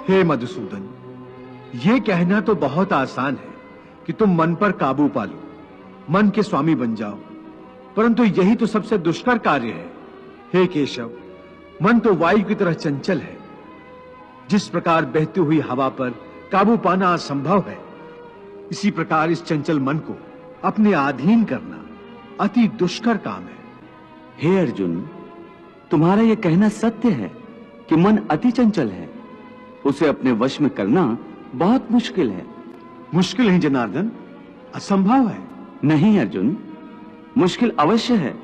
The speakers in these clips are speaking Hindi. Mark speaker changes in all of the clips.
Speaker 1: हे मधुसूदन, ये कहना तो बहुत आसान है कि तुम मन पर काबू पा लो, मन के स्वामी बन जाओ, परंतु यही तो सबसे दुष्कर कार्य है। हे केशव, मन तो वायु की तरह चंचल है। जिस प्रकार बहती हुई हवा पर काबू पाना असंभव है, इसी प्रकार इस चंचल मन को अपने अधीन करना अति दुष्कर काम है।
Speaker 2: हे अर्जुन, तुम्हारा यह कहना सत्य है कि मन अति चंचल है। उसे अपने वश में करना बहुत मुश्किल है।
Speaker 1: मुश्किल नहीं जनार्दन, असंभव है।
Speaker 2: नहीं अर्जुन, मुश्किल अवश्य है,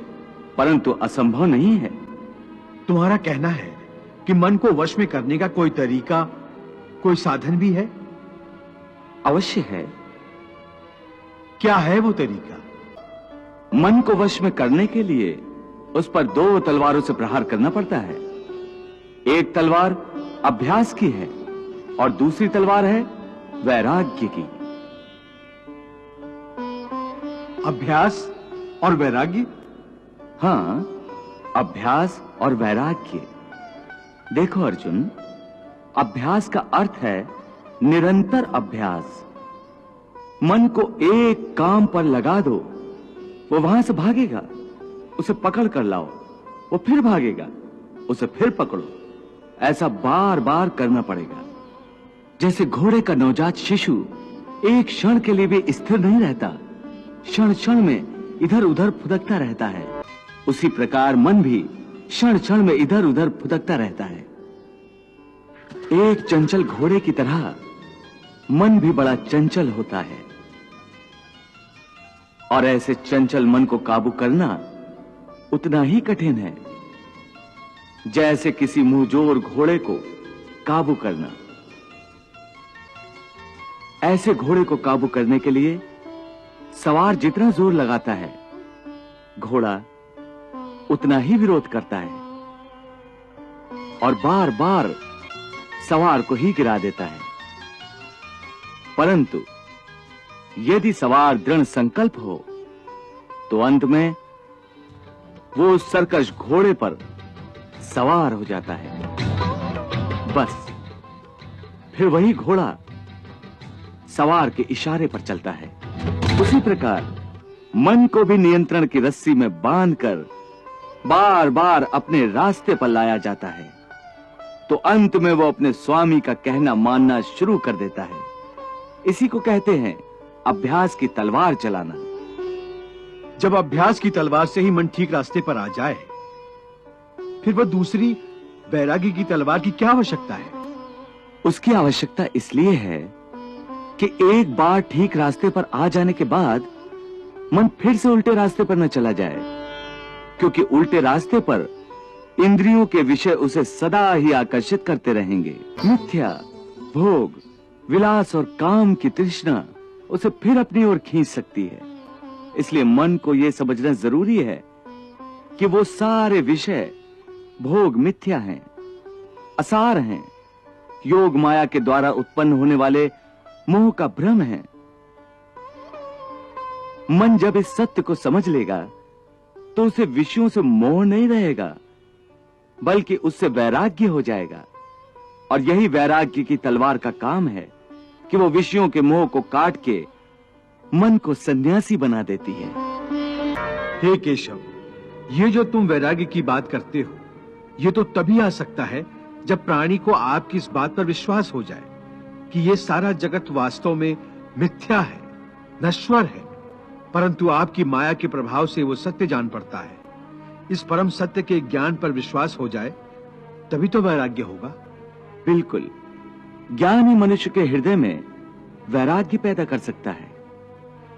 Speaker 2: परंतु असंभव नहीं है।
Speaker 1: तुम्हारा कहना है कि मन को वश में करने का कोई तरीका, कोई साधन भी है?
Speaker 2: अवश्य है।
Speaker 1: क्या है वो तरीका?
Speaker 2: मन को वश में करने के लिए उस पर 2 तलवारों से प्रहार करना पड़ता है। एक तलवार अभ्यास की है और दूसरी तलवार है वैराग्य की।
Speaker 1: अभ्यास और वैराग्य?
Speaker 2: हाँ, अभ्यास और वैराग्य। देखो अर्जुन, अभ्यास का अर्थ है निरंतर अभ्यास। मन को एक काम पर लगा दो, वो वहां से भागेगा, उसे पकड़ कर लाओ, वो फिर भागेगा, उसे फिर पकड़ो। ऐसा बार बार करना पड़ेगा। जैसे घोड़े का नवजात शिशु एक क्षण के लिए भी स्थिर नहीं रहता, क्षण क्षण में इधर उधर फुदकता रहता है, उसी प्रकार मन भी क्षण क्षण में इधर उधर फुदकता रहता है। एक चंचल घोड़े की तरह मन भी बड़ा चंचल होता है, और ऐसे चंचल मन को काबू करना उतना ही कठिन है जैसे किसी मुंहजोर घोड़े को काबू करना। ऐसे घोड़े को काबू करने के लिए सवार जितना जोर लगाता है, घोड़ा उतना ही विरोध करता है और बार बार सवार को ही गिरा देता है। परंतु यदि सवार दृढ़ संकल्प हो तो अंत में वो सरकश घोड़े पर सवार हो जाता है। बस फिर वही घोड़ा सवार के इशारे पर चलता है। उसी प्रकार मन को भी नियंत्रण की रस्सी में बांधकर बार बार अपने रास्ते पर लाया जाता है, तो अंत में वो अपने स्वामी का कहना मानना शुरू कर देता है। इसी को कहते हैं अभ्यास की तलवार चलाना।
Speaker 1: जब अभ्यास की तलवार से ही मन ठीक रास्ते पर आ जाए, फिर वह दूसरी वैराग्य की तलवार की क्या आवश्यकता है?
Speaker 2: उसकी आवश्यकता इसलिए है कि एक बार ठीक रास्ते पर आ जाने के बाद मन फिर से उल्टे रास्ते पर न चला जाए, क्योंकि उल्टे रास्ते पर इंद्रियों के विषय उसे सदा ही आकर्षित करते रहेंगे। मिथ्या, भोग, विलास और काम की तृष्णा उसे फिर अपनी ओर खींच सकती है। इसलिए मन को यह समझना जरूरी है कि वो सारे विषय भोग मिथ्या हैं, असार हैं, योग माया के द्वारा उत्पन्न होने वाले मोह का भ्रम है। मन जब इस सत्य को समझ लेगा तो उसे विषयों से मोह नहीं रहेगा, बल्कि उससे वैराग्य हो जाएगा। और यही वैराग्य की तलवार का काम है कि वो विषयों के मोह को काट के मन को सन्यासी बना देती है।
Speaker 1: हे केशव, ये जो तुम वैराग्य की बात करते हो, ये तो तभी आ सकता है जब प्राणी को आपकी इस बात पर विश्वास हो जाए कि ये सारा जगत वास्तव में मिथ्या है, नश्वर है, परंतु आपकी माया के प्रभाव से वो सत्य जान पड़ता है। इस परम सत्य के ज्ञान पर विश्वास हो जाए, तभी तो वैराग्य होगा।
Speaker 2: बिल्कुल, ज्ञान ही मनुष्य के हृदय में वैराग्य पैदा कर सकता है,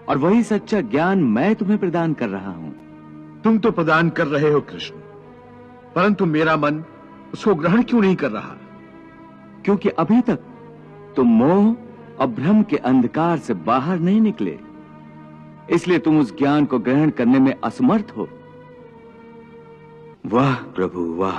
Speaker 2: और वही सच्चा ज्ञान मैं तुम्हें प्रदान कर रहा हूं।
Speaker 1: तुम तो प्रदान कर रहे हो कृष्ण, परंतु मेरा मन उसको ग्रहण क्यों नहीं कर रहा?
Speaker 2: क्योंकि अभी तक तुम मोह और भ्रम के अंधकार से बाहर नहीं निकले, इसलिए तुम उस ज्ञान को ग्रहण करने में असमर्थ हो।
Speaker 3: वाह प्रभु वाह।